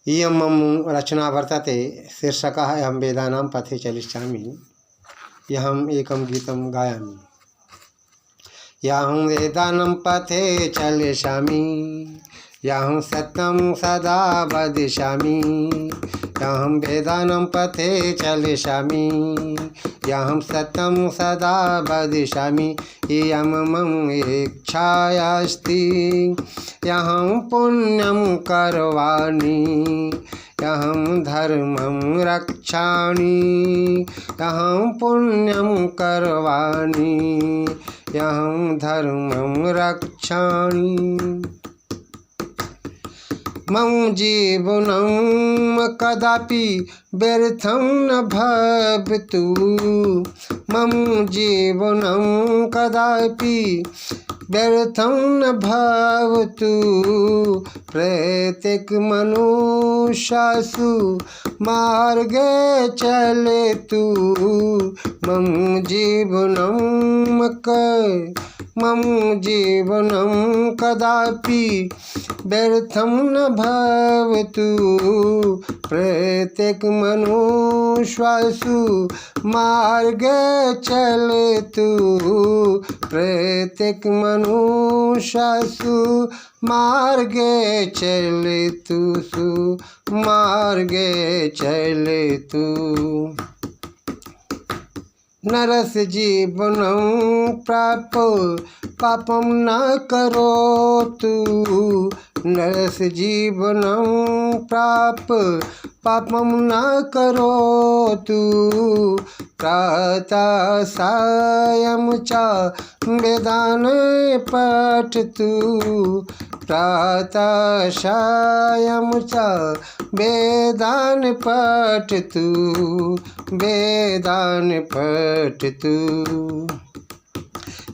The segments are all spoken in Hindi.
इयं मम रचना वर्तते शीर्षकः अहं वेदानां पथे चलिष्यामि। यहम् एकं गीतं गायामि। यहं वेदानां पथे चलिष्यामि, यहं सत्यं सदा वदिष्यामि। यहं वेदानां पथे चलिष्यामि, यहं सत्यं सदा वदिष्यामि। इयं मम इच्छास्ति, यहं पुण्यं करवाणि, यहं धर्मं रक्षामि, यहं पुण्यं करवाणि, यहं धर्मं रक्षामि। मम जीवनं कदापि व्यर्थं न भवतु, मम जीवनं कदापि व्यर्थं न भवतु। प्रत्येक मनुष्यसु मार्गे चलेतु, मम जीवनं कदापि व्यर्थं न भवतु। प्रत्येक मनुष्यसु मार्गे चलेतु, प्रत्येक मनुष्यसु मार्गे चलेतु, मार्गे चलेतु। नरस्य जीवनं प्राप पापं न करोतु, नरस्य जीवनं प्राप पापं न करोतु। प्रातः सायं च वेदान् पठतु, प्रातः सायं च वेदान् पठतु, वेदान् पठतु।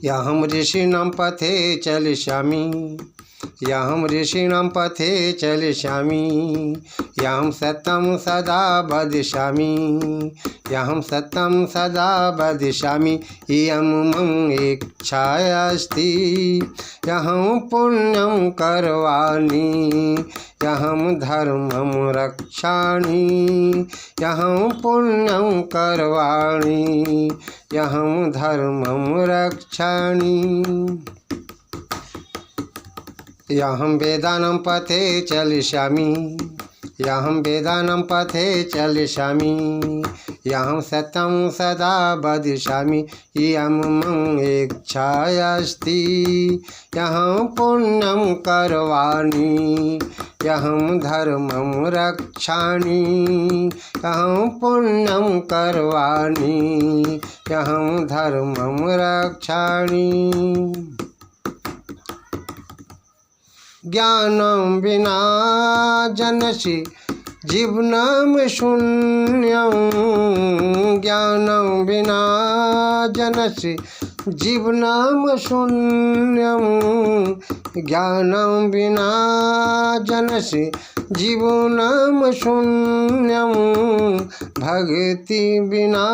यहं ऋषीणां पथे चलिष्यामि, यहं ऋषीणां पथे चलिष्यामि, यहं सत्यं सदा वदिष्यामि, यहं सत्यं सदा वदिष्यामि। इयं मम इच्छा अस्ति, यहं पुण्यं करवाणि, यहं धर्मं रक्षामि, यहं पुण्यं करवाणि, यहं धर्मं रक्षामि। यहं वेदानां पथे चलिष्यामि, यहं वेदानां पथे चलिष्यामि, यहं सत्यं सदा वदिष्यामि। इयं मम इच्छा अस्ति, यहं पुण्यं करवाणि, यहं धर्मं रक्षामि, यहं पुण्यं करवाणि, यहं धर्मं रक्षामि। ज्ञानं विना जनसि जीवनं शून्यं, ज्ञानं विना जनसि जीवनं शून्यं, ज्ञानं विना जनसि जीवनं शून्यं। भक्ति विना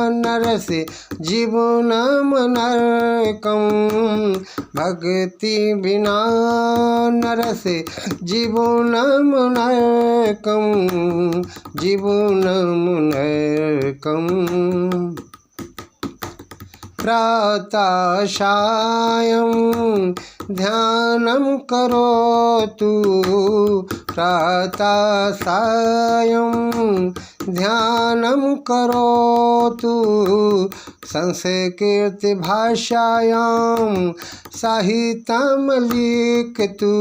नरस्य जीवनं नरकं, भक्ति विना नरस्य जीवनं नरकं, जीवनं नरकं। प्रातः सायं ध्यानं करोतु, प्रातः सायं ध्यानं करोतु। संस्कृत भाषायां साहित्यं लिखतु,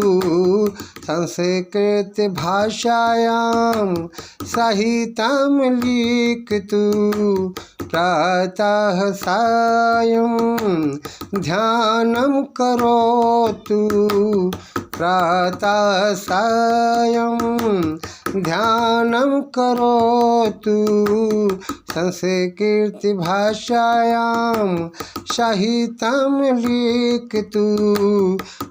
संस्कृत भाषायां साहित्यं लिखतु। प्रातः सायं ध्यानं करोतु, प्रातः सायं ध्यानं करोतु। संस्कृत भाषायां साहित्यं लिखतु,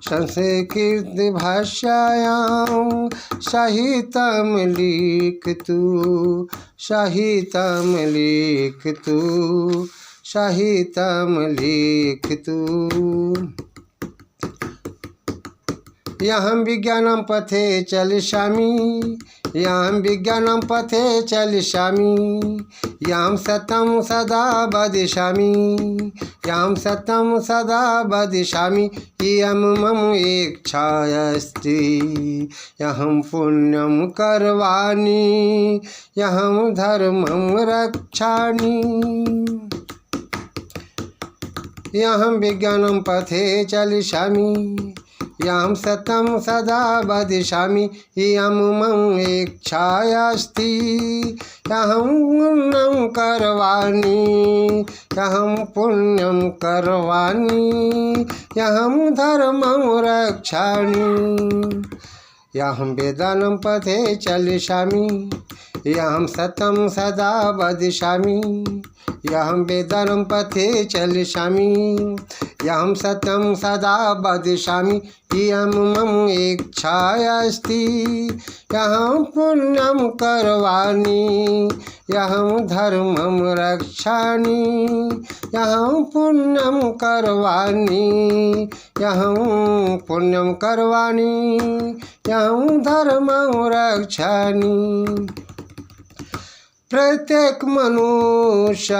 संस्कृत भाषायां साहित्यं लिखतु, साहित्यं लिखतु, साहित्यं लिखतु। यहं विज्ञानं पथे चलिष्यामि, यहं विज्ञानं पथे चलिष्यामि, यहं सत्यं सदा वदिष्यामि, यहं सत्यं सदा वदिष्यामि, इयं मम इच्छा अस्ति, यहं पुण्यं कर्वाणि, यहं धर्मं रक्षामि, यहं विज्ञानं पथे चलिष्यामि, यहं सत्यं सदा वदिष्यामि, इयं मम इच्छा अस्ति, यहं पुण्यं कर्वाणि, यहं पुण्यं कर्वाणि, यहं धर्मं रक्षामि, यहं वेदानं पथे चलिष्यामि, यहं सत्यं सदा वदिष्यामि, यहं वेदानं पथे चलिष्यामि, यहं सत्यं सदा वदिष्यामि, इयं मम इच्छा अस्ति, यहं पुण्यं कर्वाणि, यहं धर्मं रक्षामि, यहं पुण्यं कर्वाणि, यहं पुण्यं कर्वाणि, यहं धर्मं रक्षामि। प्रत्येक मनुष्य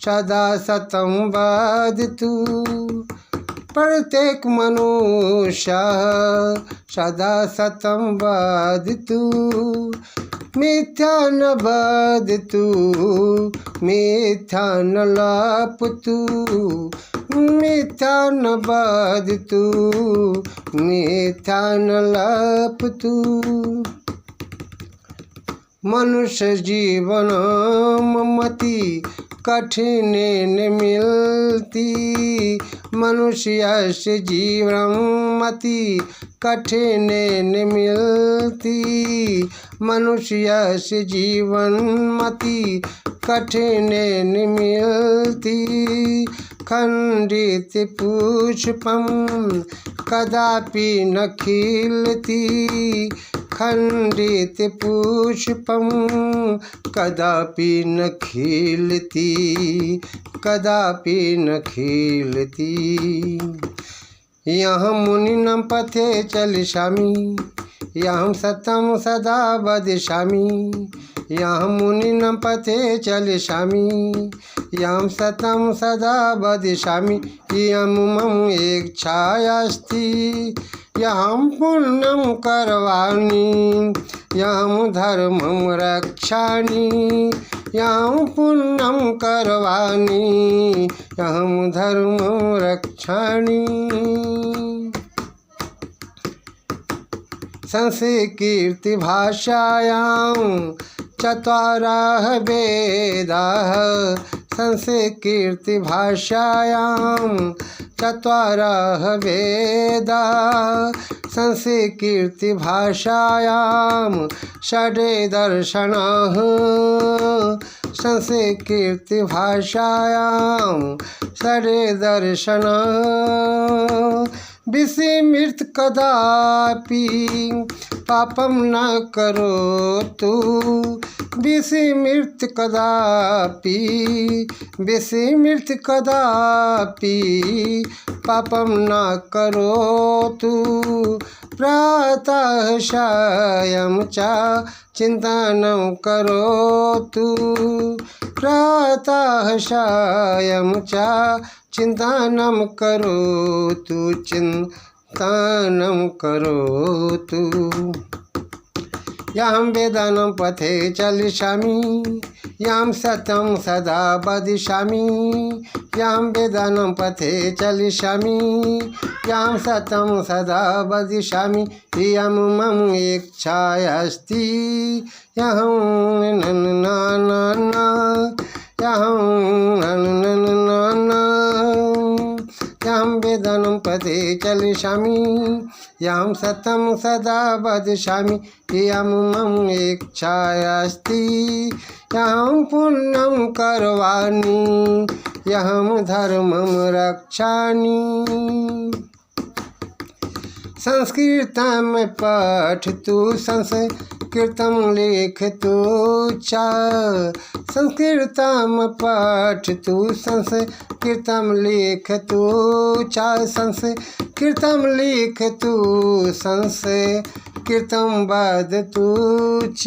सदा सत्यं वदतु, प्रत्येक मनुष्य सदा सत्यं वदतु, मिथ्या न वदतु, मिथ्या न लपतु, मिथ्या न वदतु, मिथ्या न लपतु। मनुष्य जीवन मति कठिन मिलती, मनुष्य से जीवन मति कठिन मिलती, मनुष्य से जीवन मति कठिन मिलती, खंडित पुष्पम कदापि न खिलती, खंडित पुष्पम कदापि न खिलती, कदापि न खिलती, यहं मुनिनं पथे चलिष्यामि, यहं सत्यं सदा वदिष्यामि, यहं मुनिनं पथे चलिष्यामि, यहं सत्यं सदा वदिष्यामि, इयं मम इच्छा अस्ति, यहं पुण्यं कर्वाणि, यहं धर्मं रक्षामि, यहं पुण्यं कर्वाणि, यहं धर्मं रक्षामि। संस्कृत भाषायां चत्वारः वेदाः, संस्कृत भाषायां चत्वारः वेदाः, संस्कृत भाषायां षड् दर्शनाः, संस्कृत भाषायां षड् दर्शनाः, विस्मृत कदापि पापं न करोतु, विस्मृत कदापि, विस्मृत कदापि पापं न करोतु, प्रातः सायं च चिन्तनं करोतु, प्रातः सायं च चिन्तनं करोतु, चिन्तनं करोतु, यहं वेदानं पथे चलिष्यामि, यहं सत्यं सदा वदिष्यामि, यहं वेदानं पथे चलिष्यामि, यहं सत्यं सदा वदिष्यामि, इयं मम इच्छा अस्ति, यहं यहं वेदानं पथे चलिष्यामि, यहं सत्यं सदा वदिष्यामि, इयं मम इच्छा अस्ति, यहं पुण्यं कर्वाणि, यहं धर्मं रक्षामि। संस्कृतं पठतु संस्कृतं संस्कृतं लिखतु च संस्कृतं पठतु संस्कृतं लिखतु च संस्कृतं लिखतु संस्कृतं वदतु च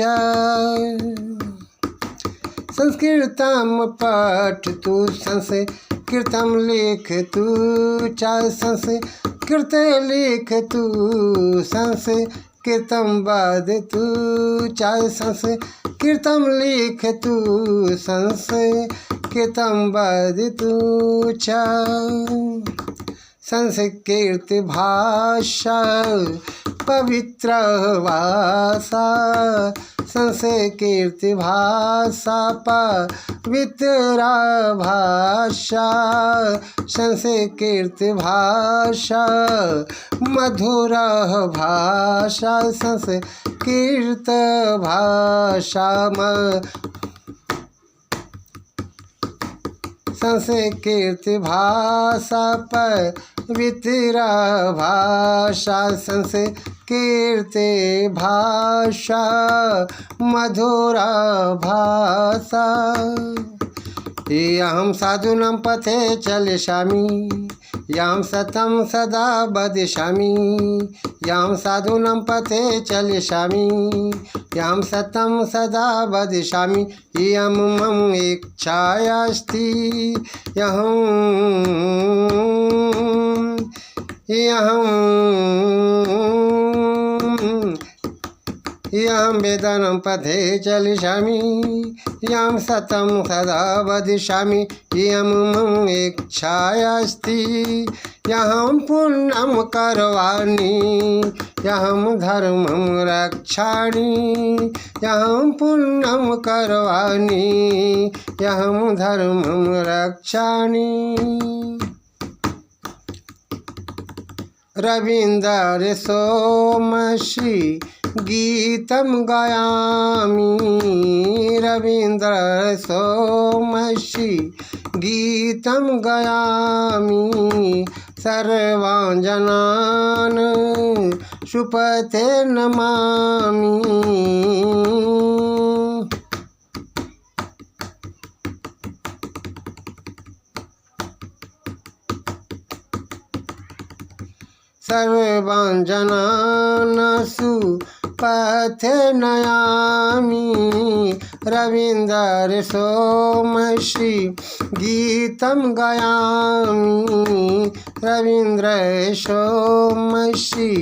संस्कृतं पठतु संस्कृतं लिखतु च संस्कृतं लिखतु संस्कृतं वदतु च संस्कृतं लिखतु संस्कृतं वदतु च संस्कृत भाषा पवित्र भाषा संस्कृत भाषा पवित्र भाषा संस्कृत भाषा मधुर भाषा संस्कृत भाषा संस्कृत भाषा पवित्र भाषा संस्कृत भाषा मधुर भाषा यं साधूनां पथे चलिष्यामि यं सतं सदा वदिष्यामि यं साधूनां पथे चलिष्यामि यं सतं सदा वदिष्यामि इयं मम इच्छास्ति यं वेदानां पथे चलिष्यामि यं सतं सदा वदिष्यामि इयं मम इच्छास्ति यहं पुण्यं करवाणि यहं धर्मं रक्षामि यहं पुण्यं करवाणि यहं धर्मं रक्षामि रवीन्द्र सोमश्री गीतं गायामि रवीन्द्र सोमश्री गीतं गायामि सर्वान् जनान् शुपथे नमामि सर्वान् जनान् सुपथे नयामि रवीन्द्र सोमश्री गीतं गायामि रवीन्द्र सोमश्री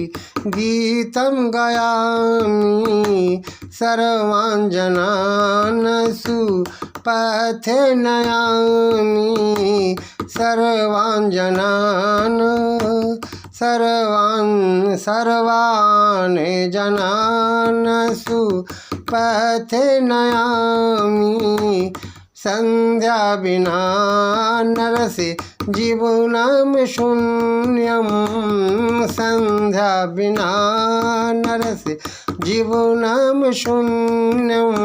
गीतं गायामि सर्वान् जनान् सुपथे नयामि सर्वान् जनान् सर्वान् जनान् सुपथे नयामि संध्या विना नरसे जीवनं शून्यं संध्या विना नरसे जीवनं शून्यं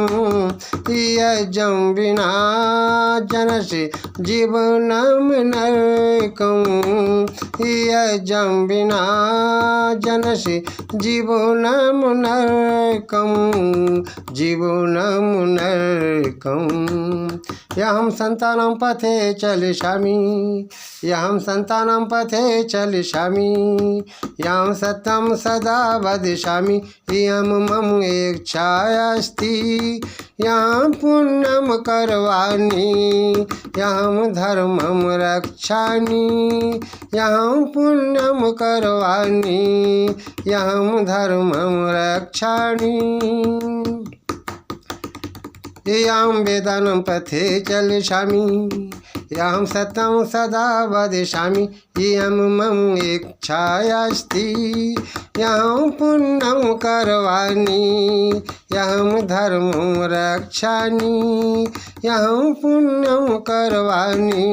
यज्ञं विना जनसे जीवनं नरकं यज्ञं विना जनसे जीवनं नरकं जीवनं नरकं यहं सन्तानं पथे चलिष्यामि यहं सन्तानं पथे चलिष्यामि यं सत्यं सदा वदिष्यामि इयं मम इच्छास्ति यं पुण्यं करवाणि यं धर्मं रक्षामि यं पुण्यं करवाणि यं धर्मं रक्षामि यं वेदानां पथे चलिष्यामि यं सत्यं सदा वदिष्यामि इयं मम इच्छास्ति यं पुण्यं करवाणि यं धर्मं रक्षामि यं पुण्यं करवाणि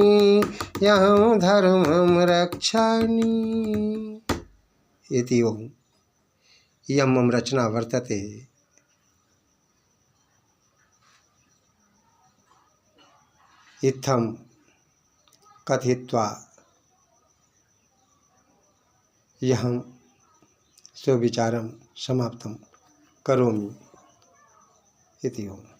यं धर्मं रक्षामि इति ओम् इयं मम रचना वर्तते इत्थं कथित्वा यहं स्वविचारं समाप्तं करोमि। इति ओम्।